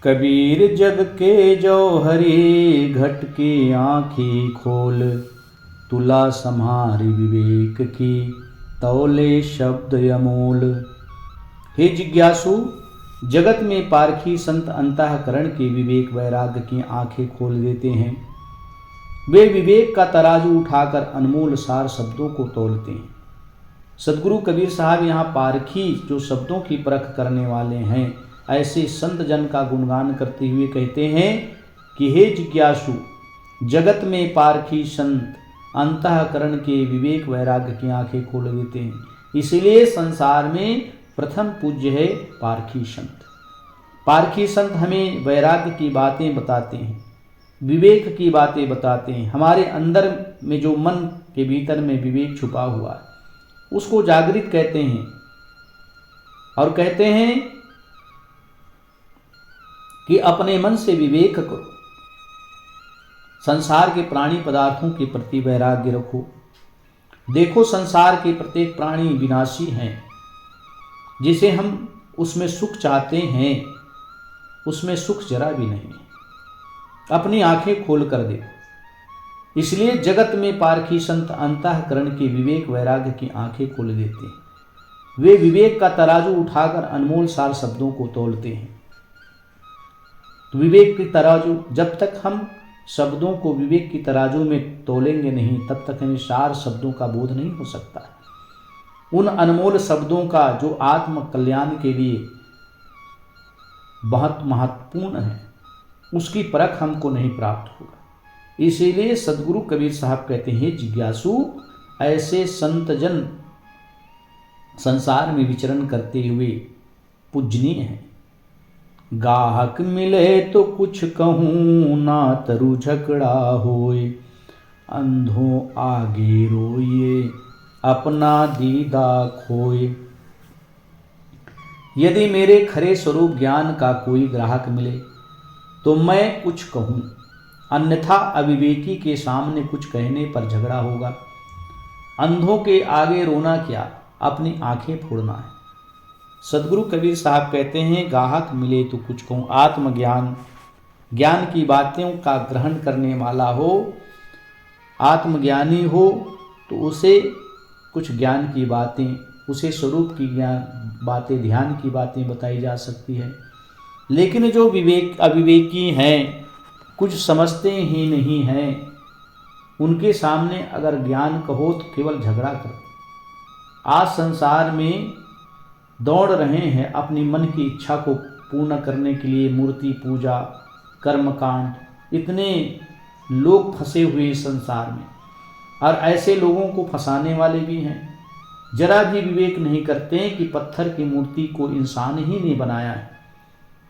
कबीर जग के जौहरी, घट की आँखी खोल, तुला सम्हारी विवेक की, तौले शब्द अमोल। हे जिज्ञासु, जगत में पारखी संत अंतःकरण के विवेक वैराग्य की आंखें खोल देते हैं। वे विवेक का तराजू उठाकर अनमोल सार शब्दों को तौलते हैं। सदगुरु कबीर साहब यहाँ पारखी जो शब्दों की परख करने वाले हैं, ऐसे संत जन का गुणगान करते हुए कहते हैं कि हे जिज्ञासु, जगत में पारखी संत अंतःकरण के विवेक वैराग्य की आंखें खोल देते हैं। इसलिए संसार में प्रथम पूज्य है पारखी संत। पारखी संत हमें वैराग्य की बातें बताते हैं, विवेक की बातें बताते हैं। हमारे अंदर में जो मन के भीतर में विवेक छुपा हुआ है उसको जागृत कहते हैं, और कहते हैं कि अपने मन से विवेक करो, संसार के प्राणी पदार्थों के प्रति वैराग्य रखो। देखो, संसार के प्रत्येक प्राणी विनाशी हैं। जिसे हम उसमें सुख चाहते हैं, उसमें सुख जरा भी नहीं है। अपनी आंखें खोल कर देखो। इसलिए जगत में पारखी संत अंतःकरण के विवेक वैराग्य की आंखें खोल देते हैं। वे विवेक का तराजू उठाकर अनमोल सार शब्दों को तौलते हैं। तो विवेक की तराजू, जब तक हम शब्दों को विवेक की तराजू में तोलेंगे नहीं, तब तक हमें सार शब्दों का बोध नहीं हो सकता है। उन अनमोल शब्दों का जो आत्म कल्याण के लिए बहुत महत्वपूर्ण है, उसकी परख हमको नहीं प्राप्त होगा। इसीलिए सदगुरु कबीर साहब कहते हैं, जिज्ञासु, ऐसे संत जन संसार में विचरण करते हुए पूजनीय हैं। गाहक मिले तो कुछ कहूँ, ना तरु झगड़ा होए, अंधों आगे रोइए, अपना दीदा खोए। यदि मेरे खरे स्वरूप ज्ञान का कोई ग्राहक मिले तो मैं कुछ कहूँ, अन्यथा अविवेकी के सामने कुछ कहने पर झगड़ा होगा। अंधों के आगे रोना क्या, अपनी आंखें फोड़ना है। सदगुरु कबीर साहब कहते हैं, गाहक मिले तो कुछ कहूँ। आत्मज्ञान, ज्ञान की बातों का ग्रहण करने वाला हो, आत्मज्ञानी हो, तो उसे कुछ ज्ञान की बातें, उसे स्वरूप की ज्ञान बातें, ध्यान की बातें बताई जा सकती है। लेकिन जो अविवेकी हैं, कुछ समझते ही नहीं हैं, उनके सामने अगर ज्ञान कहो तो केवल झगड़ा करते। आज संसार में दौड़ रहे हैं अपनी मन की इच्छा को पूर्ण करने के लिए, मूर्ति पूजा, कर्मकांड, इतने लोग फंसे हुए संसार में, और ऐसे लोगों को फंसाने वाले भी हैं। जरा भी विवेक नहीं करते कि पत्थर की मूर्ति को इंसान ही ने बनाया है,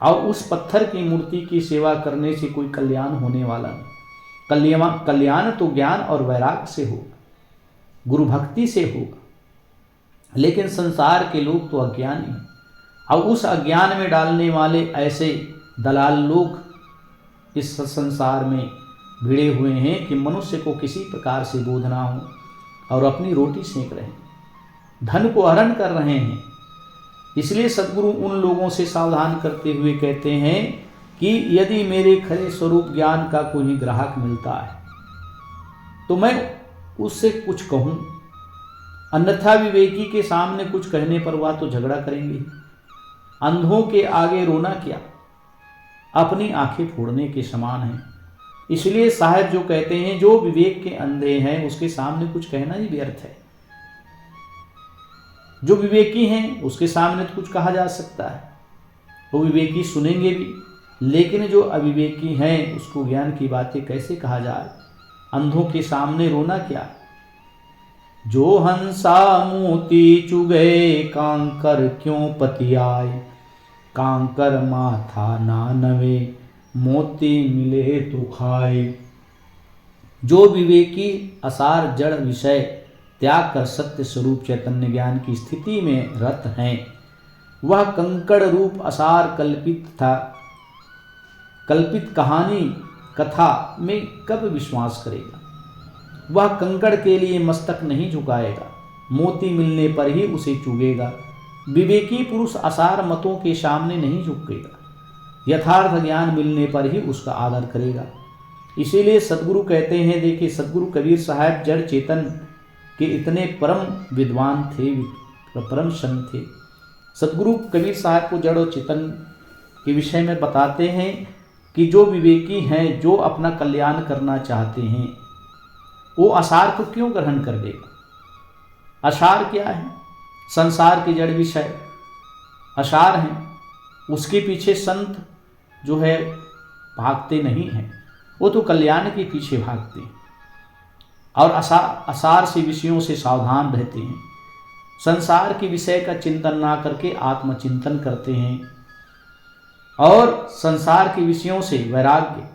और उस पत्थर की मूर्ति की सेवा करने से कोई कल्याण होने वाला नहीं। कल्याण तो ज्ञान और वैराग्य से होगा, गुरु भक्ति से होगा। लेकिन संसार के लोग तो अज्ञानी हैं, और उस अज्ञान में डालने वाले ऐसे दलाल लोग इस संसार में भिड़े हुए हैं कि मनुष्य को किसी प्रकार से बोध ना हो, और अपनी रोटी सेंक रहे हैं, धन को हरण कर रहे हैं। इसलिए सदगुरु उन लोगों से सावधान करते हुए कहते हैं कि यदि मेरे खरे स्वरूप ज्ञान का कोई ग्राहक मिलता है तो मैं उससे कुछ कहूँ, अन्यथा विवेकी के सामने कुछ कहने पर वह तो झगड़ा करेंगे। अंधों के आगे रोना क्या, अपनी आंखें फोड़ने के समान है। इसलिए साहब जो कहते हैं, जो विवेक के अंधे हैं उसके सामने कुछ कहना ही व्यर्थ है। जो विवेकी हैं उसके सामने तो कुछ कहा जा सकता है, वो विवेकी सुनेंगे भी। लेकिन जो अविवेकी हैं उसको ज्ञान की बातें कैसे कहा जाए। अंधों के सामने रोना क्या। जो हंसा मोती चुगे, कांकर क्यों पतियाए, कांकर माथा ना नवे, मोती मिले तो खाए। जो विवेकी असार जड़ विषय त्याग कर सत्य स्वरूप चैतन्य ज्ञान की स्थिति में रत हैं, वह कंकड़ रूप असार कल्पित कहानी कथा में कब विश्वास करेगा। वह कंकड़ के लिए मस्तक नहीं झुकाएगा, मोती मिलने पर ही उसे चुगेगा। विवेकी पुरुष असार मतों के सामने नहीं झुकेगा, यथार्थ ज्ञान मिलने पर ही उसका आदर करेगा। इसीलिए सदगुरु कहते हैं, देखिए सदगुरु कबीर साहब जड़ चेतन के इतने परम विद्वान थे, परम संत थे। सदगुरु कबीर साहब को जड़ और चेतन के विषय में बताते हैं कि जो विवेकी हैं, जो अपना कल्याण करना चाहते हैं, वो आसार को क्यों ग्रहण कर देगा। आसार क्या है? संसार के जड़ विषय आसार हैं, उसके पीछे संत जो है भागते नहीं हैं, वो तो कल्याण के पीछे भागते हैं और आसार से विषयों से सावधान रहते हैं। संसार के विषय का चिंतन ना करके आत्मचिंतन करते हैं और संसार के विषयों से वैराग्य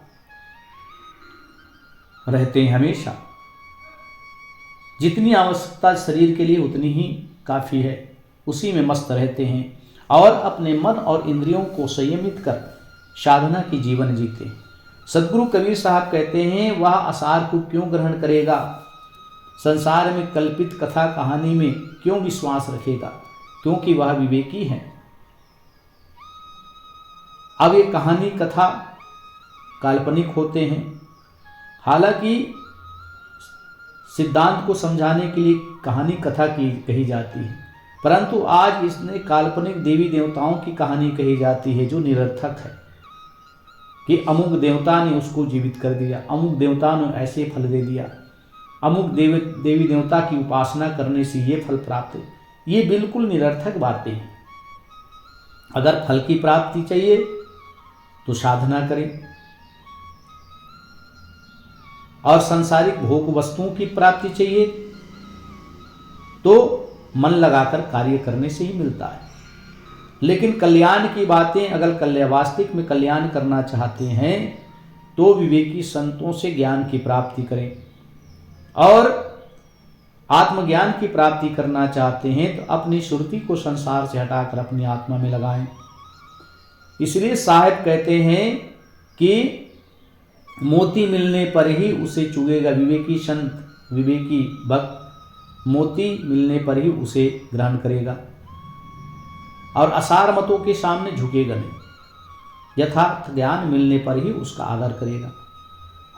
रहते हैं। हमेशा जितनी आवश्यकता शरीर के लिए उतनी ही काफ़ी है, उसी में मस्त रहते हैं और अपने मन और इंद्रियों को संयमित कर साधना की जीवन जीते हैं। सदगुरु कबीर साहब कहते हैं, वह आसार को क्यों ग्रहण करेगा, संसार में कल्पित कथा कहानी में क्यों विश्वास रखेगा, क्योंकि वह विवेकी है। अब ये कहानी कथा काल्पनिक होते हैं, हालांकि सिद्धांत को समझाने के लिए कहानी कथा की कही जाती है, परंतु आज इसने काल्पनिक देवी देवताओं की कहानी कही जाती है जो निरर्थक है कि अमुक देवता ने उसको जीवित कर दिया, अमुक देवता ने ऐसे फल दे दिया, अमुक देवी देवता की उपासना करने से ये फल प्राप्त है। ये बिल्कुल निरर्थक बातें हैं। अगर फल की प्राप्ति चाहिए तो साधना करें और सांसारिक भोग वस्तुओं की प्राप्ति चाहिए तो मन लगाकर कार्य करने से ही मिलता है। लेकिन कल्याण की बातें, अगर वास्तविक में कल्याण करना चाहते हैं तो विवेकी संतों से ज्ञान की प्राप्ति करें और आत्मज्ञान की प्राप्ति करना चाहते हैं तो अपनी सुरति को संसार से हटाकर अपनी आत्मा में लगाएं। इसलिए साहब कहते हैं कि मोती मिलने पर ही उसे चुगेगा विवेकी संत, विवेकी भक्त मोती मिलने पर ही उसे ग्रहण करेगा और आसार मतों के सामने झुकेगा नहीं। यथार्थ ज्ञान मिलने पर ही उसका आदर करेगा।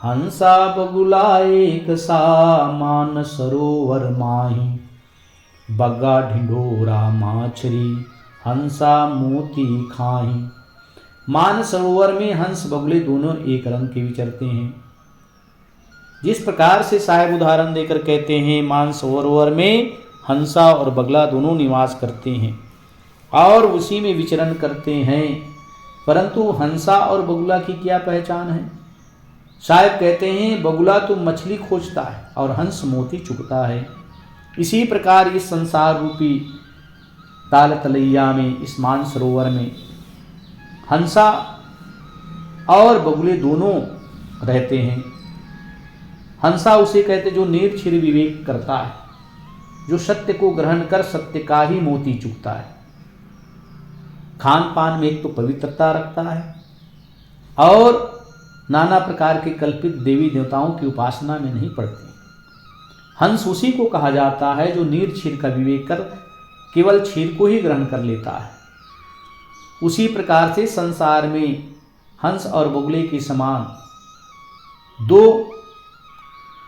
हंसा बगुला एक सा मान सरोवर माही, बग्गा ढिंढोरा माछरी हंसा मोती खाही। मान सरोवर में हंस बगुले दोनों एक रंग के विचरते हैं। जिस प्रकार से साहब उदाहरण देकर कहते हैं, मान सरोवर में हंसा और बगला दोनों निवास करते हैं और उसी में विचरण करते हैं, परंतु हंसा और बगुला की क्या पहचान है। साहब कहते हैं, बगुला तो मछली खोजता है और हंस मोती चुगता है। इसी प्रकार इस संसार रूपी ताल तलैया में, इस मान सरोवर में हंसा और बगुले दोनों रहते हैं। हंसा उसे कहते जो निर्छिर विवेक करता है, जो सत्य को ग्रहण कर सत्य का ही मोती चुगता है। खान पान में एक तो पवित्रता रखता है और नाना प्रकार के कल्पित देवी देवताओं की उपासना में नहीं पड़ती। हंस उसी को कहा जाता है जो निर्छिर का विवेक कर केवल क्षीर को ही ग्रहण कर लेता है। उसी प्रकार से संसार में हंस और बगुले के समान दो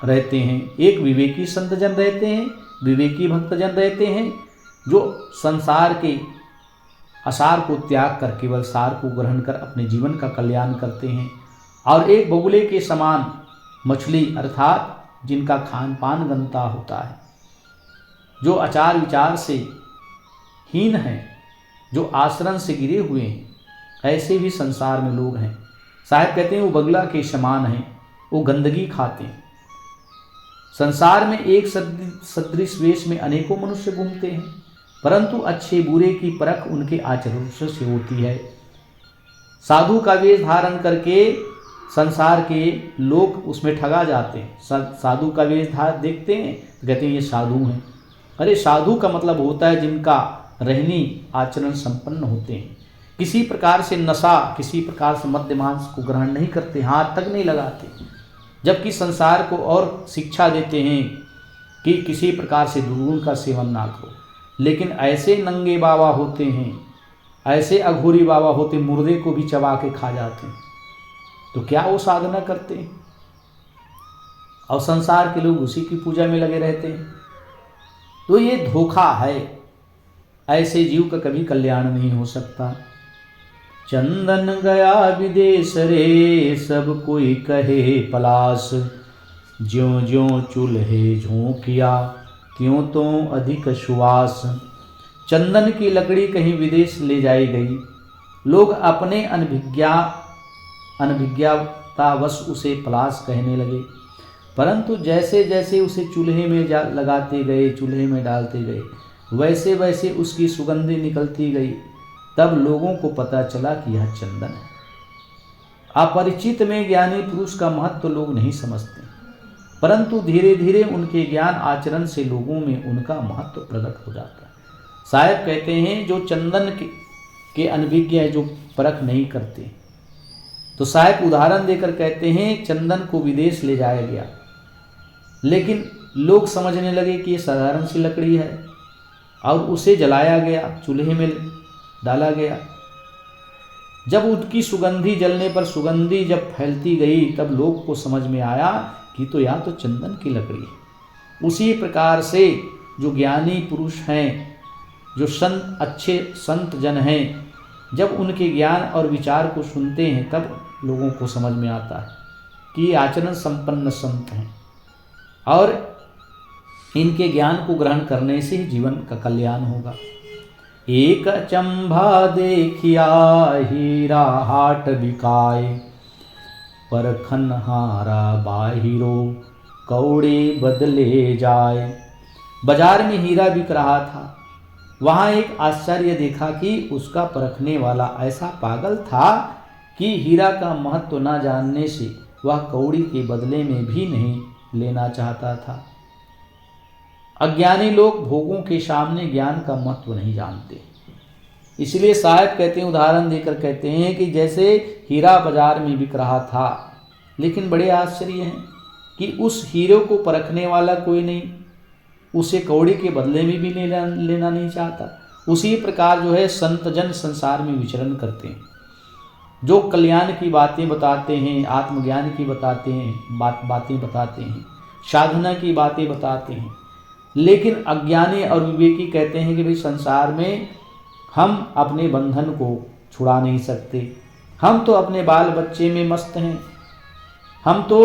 रहते हैं। एक विवेकी संतजन रहते हैं, विवेकी भक्तजन रहते हैं जो संसार के आसार को त्याग कर केवल सार को ग्रहण कर अपने जीवन का कल्याण करते हैं। और एक बगुले के समान मछली अर्थात जिनका खान पान गंदा होता है, जो आचार विचार से हीन है, जो आश्रम से गिरे हुए हैं, ऐसे भी संसार में लोग हैं। साहब कहते हैं वो बगुला के समान हैं, वो गंदगी खाते हैं। संसार में एक सदृश वेश में अनेकों मनुष्य घूमते हैं, परंतु अच्छे बुरे की परख उनके आचरण से होती है। साधु का वेश धारण करके संसार के लोग उसमें ठगा जाते हैं। साधु का वेश देखते हैं तो कहते हैं ये साधु हैं। अरे साधु का मतलब होता है जिनका रहनी आचरण संपन्न होते हैं, किसी प्रकार से नशा, किसी प्रकार से मद्य मांस को ग्रहण नहीं करते, हाथ तक नहीं लगाते, जबकि संसार को और शिक्षा देते हैं कि किसी प्रकार से दुर्गुण का सेवन ना करो। लेकिन ऐसे नंगे बाबा होते हैं ऐसे अघोरी बाबा होते मुर्दे को भी चबा के खा जाते, तो क्या वो साधना करते हैं? और संसार के लोग उसी की पूजा में लगे रहते हैं। तो ये धोखा है, ऐसे जीव का कभी कल्याण नहीं हो सकता। चंदन गया विदेश रे, सब कोई कहे पलास, ज्यों ज्यों चूल्हे झोंकिया, त्यों तो अधिक सुवास। चंदन की लकड़ी कहीं विदेश ले जाई गई, लोग अपने अनभिज्ञतावश उसे पलास कहने लगे, परंतु जैसे जैसे उसे चूल्हे में लगाते गए, चूल्हे में डालते गए, वैसे वैसे उसकी सुगंधी निकलती गई। तब लोगों को पता चला कि यह चंदन है। अपरिचित में ज्ञानी पुरुष का महत्व तो लोग नहीं समझते, परंतु धीरे धीरे उनके ज्ञान आचरण से लोगों में उनका महत्व प्रकट हो जाता है। साहब कहते हैं जो चंदन के अनभिज्ञ है, जो परख नहीं करते, तो साहब उदाहरण देकर कहते हैं चंदन को विदेश ले जाया गया, लेकिन लोग समझने लगे कि ये साधारण सी लकड़ी है और उसे जलाया गया, चूल्हे में डाला गया। जब उसकी सुगंधी जलने पर सुगंधी जब फैलती गई, तब लोग को समझ में आया कि तो यह तो चंदन की लकड़ी है। उसी प्रकार से जो ज्ञानी पुरुष हैं, जो संत, अच्छे संत जन हैं, जब उनके ज्ञान और विचार को सुनते हैं, तब लोगों को समझ में आता है कि आचरण संपन्न संत हैं और इनके ज्ञान को ग्रहण करने से ही जीवन का कल्याण होगा। एक चंभा देखिया हीरा हाट बिकाए, परखन हारा बाहिरो कौड़े बदले जाए। बाजार में हीरा बिक रहा था, वहाँ एक आश्चर्य देखा कि उसका परखने वाला ऐसा पागल था कि हीरा का महत्व न जानने से वह कौड़ी के बदले में भी नहीं लेना चाहता था। अज्ञानी लोग भोगों के सामने ज्ञान का महत्व नहीं जानते, इसलिए साहब कहते हैं, उदाहरण देकर कहते हैं कि जैसे हीरा बाजार में बिक रहा था, लेकिन बड़े आश्चर्य हैं कि उस हीरे को परखने वाला कोई नहीं, उसे कौड़ी के बदले में भी लेना नहीं चाहता। उसी प्रकार जो है संत जन संसार में विचरण करते हैं, जो कल्याण की बातें बताते हैं, आत्मज्ञान की बताते हैं, बातें बताते हैं, साधना की बातें बताते हैं, लेकिन अज्ञानी और विवेकी कहते हैं कि भाई संसार में हम अपने बंधन को छुड़ा नहीं सकते, हम तो अपने बाल बच्चे में मस्त हैं, हम तो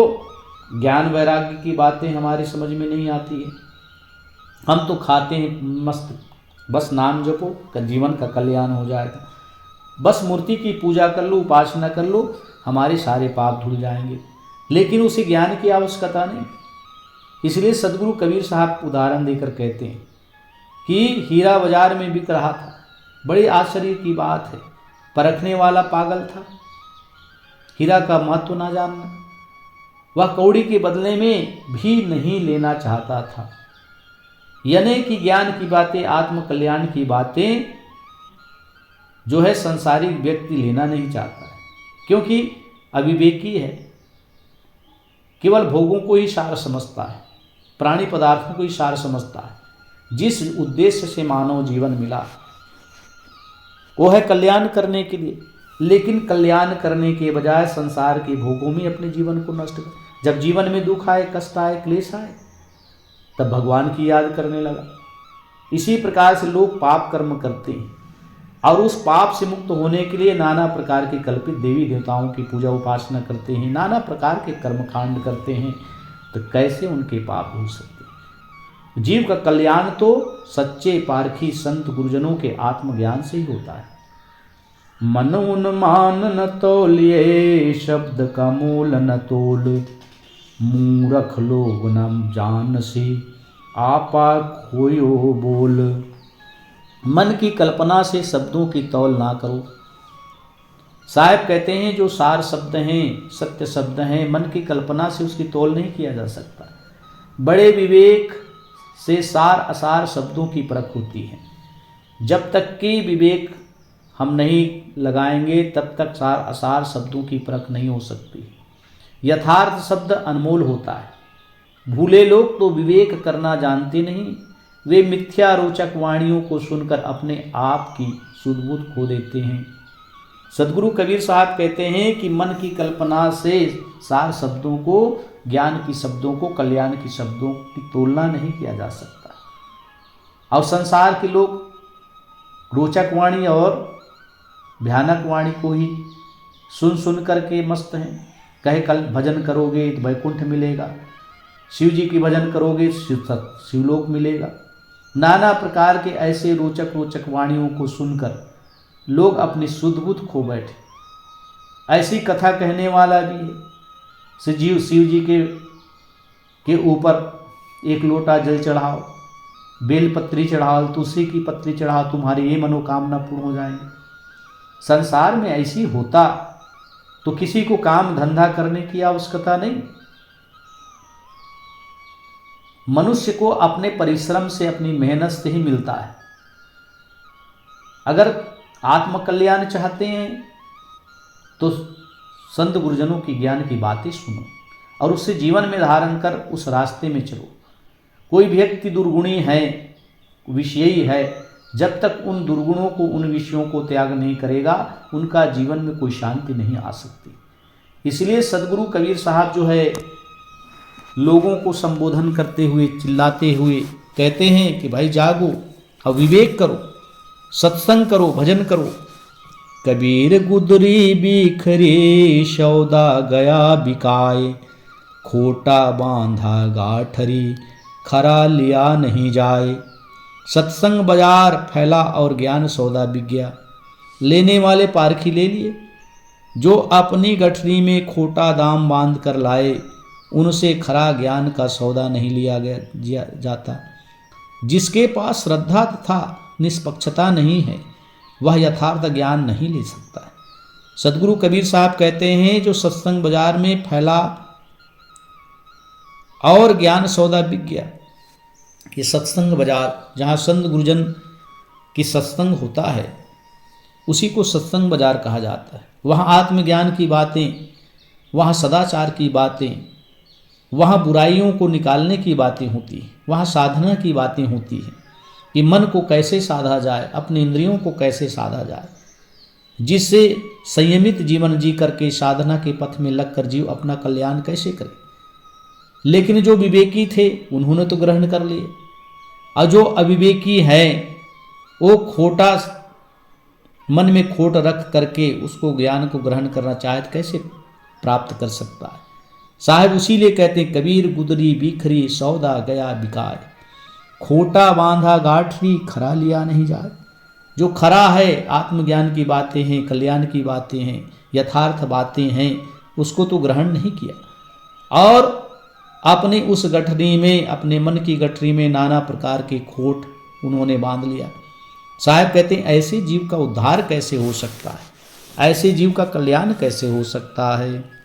ज्ञान वैराग्य की बातें हमारी समझ में नहीं आती है, हम तो खाते हैं मस्त, बस नाम जपो जीवन का कल्याण हो जाएगा, बस मूर्ति की पूजा कर लो, उपासना कर लो, हमारे सारे पाप धुल जाएंगे। लेकिन उसे ज्ञान की आवश्यकता नहीं। इसलिए सदगुरु कबीर साहब उदाहरण देकर कहते हैं कि हीरा बाजार में बिक रहा था, बड़ी आश्चर्य की बात है, परखने वाला पागल था, हीरा का महत्व ना जानना, वह कौड़ी के बदले में भी नहीं लेना चाहता था। यानी कि ज्ञान की बातें, आत्म कल्याण की बातें जो है संसारिक व्यक्ति लेना नहीं चाहता है, क्योंकि अविवेकी है, केवल भोगों को ही सार समझता है, प्राणी पदार्थों को ही सार समझता है। जिस उद्देश्य से मानव जीवन मिला वो है कल्याण करने के लिए, लेकिन कल्याण करने के बजाय संसार के भोगों में अपने जीवन को नष्ट कर। जब जीवन में दुख आए, कष्ट आए, क्लेश आए, तब भगवान की याद करने लगा। इसी प्रकार से लोग पाप कर्म करते हैं और उस पाप से मुक्त होने के लिए नाना प्रकार के कल्पित देवी देवताओं की पूजा उपासना करते हैं, नाना प्रकार के कर्मकांड करते हैं, तो कैसे उनके पाप धुल सकते हैं? जीव का कल्याण तो सच्चे पारखी संत गुरुजनों के आत्मज्ञान से ही होता है। मन उन्मान न तोलिए, शब्द का मूल न तोल, मूरख लोग न जानसी, आपा खोयो बोल। मन की कल्पना से शब्दों की तौल ना करो। साहब कहते हैं जो सार शब्द हैं, सत्य शब्द हैं, मन की कल्पना से उसकी तौल नहीं किया जा सकता। बड़े विवेक से सार असार शब्दों की परख होती है। जब तक कि विवेक हम नहीं लगाएंगे, तब तक सार असार शब्दों की परख नहीं हो सकती। यथार्थ शब्द अनमोल होता है। भूले लोग तो विवेक करना जानते नहीं, वे मिथ्या रोचक वाणियों को सुनकर अपने आप की सुध बुध खो देते हैं। सदगुरु कबीर साहब कहते हैं कि मन की कल्पना से सार शब्दों को, ज्ञान की शब्दों को, कल्याण की शब्दों की तुलना नहीं किया जा सकता। और संसार के लोग रोचक वाणी और भयानक वाणी को ही सुन करके मस्त हैं। कहे कल भजन करोगे तो वैकुंठ मिलेगा, शिव जी की भजन करोगे शिवलोक मिलेगा। नाना प्रकार के ऐसे रोचक रोचक वाणियों को सुनकर लोग अपनी सुध बुध खो बैठे। ऐसी कथा कहने वाला भी है। शिव जी के ऊपर एक लोटा जल चढ़ाओ, बेल पत्री चढ़ाओ, तुलसी की पत्री चढ़ाओ, तुम्हारी ये मनोकामना पूर्ण हो जाएगी। संसार में ऐसी होता तो किसी को काम धंधा करने की आवश्यकता नहीं। मनुष्य को अपने परिश्रम से, अपनी मेहनत से ही मिलता है। अगर आत्मकल्याण चाहते हैं तो संत गुरुजनों की ज्ञान की बातें सुनो और उससे जीवन में धारण कर उस रास्ते में चलो। कोई व्यक्ति दुर्गुणी है, विषयी है, जब तक उन दुर्गुणों को, उन विषयों को त्याग नहीं करेगा, उनका जीवन में कोई शांति नहीं आ सकती। इसलिए सदगुरु कबीर साहब जो है लोगों को संबोधन करते हुए, चिल्लाते हुए कहते हैं कि भाई जागो और विवेक करो, सत्संग करो, भजन करो। कबीर गुदरी बिखरी सौदा गया बिकाए, खोटा बांधा गाठरी खरा लिया नहीं जाए। सत्संग बाजार फैला और ज्ञान सौदा बिक गया। लेने वाले पारखी ले लिए, जो अपनी गठरी में खोटा दाम बांध कर लाए उनसे खरा ज्ञान का सौदा नहीं लिया गया जाता। जिसके पास श्रद्धा तथा निष्पक्षता नहीं है वह यथार्थ ज्ञान नहीं ले सकता है। सदगुरु कबीर साहब कहते हैं जो सत्संग बाजार में फैला और ज्ञान सौदा बिक गया। कि सत्संग बाजार, जहाँ संत गुरुजन की सत्संग होता है उसी को सत्संग बाजार कहा जाता है। वहाँ आत्मज्ञान की बातें, वहाँ सदाचार की बातें, वहाँ बुराइयों को निकालने की बातें होती हैं, वहाँ साधना की बातें होती हैं कि मन को कैसे साधा जाए, अपने इंद्रियों को कैसे साधा जाए, जिससे संयमित जीवन जी करके साधना के पथ में लगकर जीव अपना कल्याण कैसे करे। लेकिन जो विवेकी थे उन्होंने तो ग्रहण कर लिए, और जो अविवेकी है वो खोटा मन में खोट रख करके उसको ज्ञान को ग्रहण करना चाहे तो कैसे प्राप्त कर सकता है। साहब उसीलिए कहते हैं कबीर गुदरी बिखरी सौदा गया बिकाए, खोटा बांधा गाठरी खरा लिया नहीं जाए। जो खरा है, आत्मज्ञान की बातें हैं, कल्याण की बातें हैं, यथार्थ बातें हैं, उसको तो ग्रहण नहीं किया और अपने उस गठरी में, अपने मन की गठरी में नाना प्रकार के खोट उन्होंने बांध लिया। साहब कहते हैं ऐसे जीव का उद्धार कैसे हो सकता है, ऐसे जीव का कल्याण कैसे हो सकता है।